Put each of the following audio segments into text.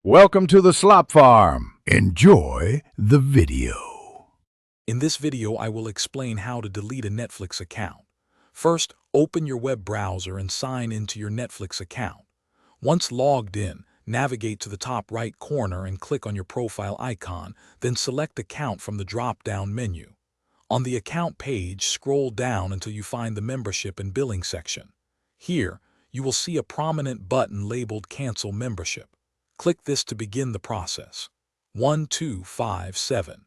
Welcome to the Slop Farm. Enjoy the video. In this video, I will explain how to delete a Netflix account. First, open your web browser and sign into your Netflix account. Once logged in, navigate to the top right corner and click on your profile icon, then select Account from the drop-down menu. On the Account page, scroll down until you find the Membership and Billing section. Here, you will see a prominent button labeled Cancel Membership. Click this to begin the process. 1257.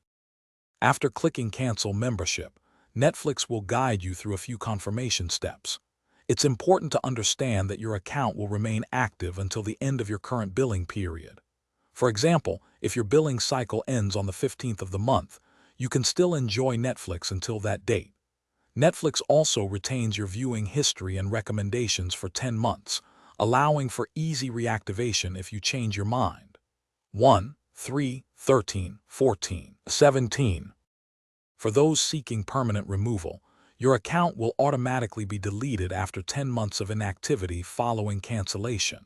After clicking Cancel Membership, Netflix will guide you through a few confirmation steps. It's important to understand that your account will remain active until the end of your current billing period. For example, if your billing cycle ends on the 15th of the month, you can still enjoy Netflix until that date. Netflix also retains your viewing history and recommendations for 10 months, allowing for easy reactivation if you change your mind. 1, 3, 13, 14, 17. For those seeking permanent removal, your account will automatically be deleted after 10 months of inactivity following cancellation.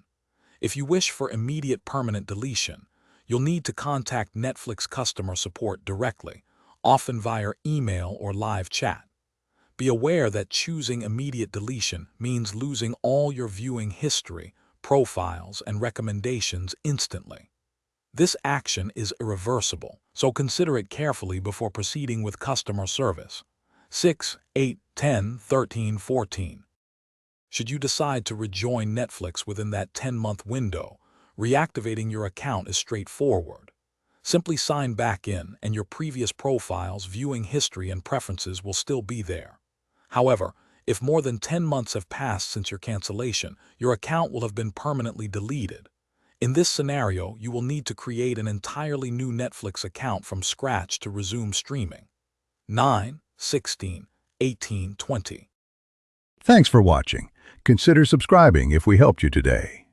If you wish for immediate permanent deletion, you'll need to contact Netflix customer support directly, often via email or live chat. Be aware that choosing immediate deletion means losing all your viewing history, profiles, and recommendations instantly. This action is irreversible, so consider it carefully before proceeding with customer service. 6, 8, 10, 13, 14. Should you decide to rejoin Netflix within that 10-month window, reactivating your account is straightforward. Simply sign back in, and your previous profiles, viewing history, and preferences will still be there. However, if more than 10 months have passed since your cancellation, your account will have been permanently deleted. In this scenario, you will need to create an entirely new Netflix account from scratch to resume streaming. 9, 16, 18, 20. Thanks for watching. Consider subscribing if we helped you today.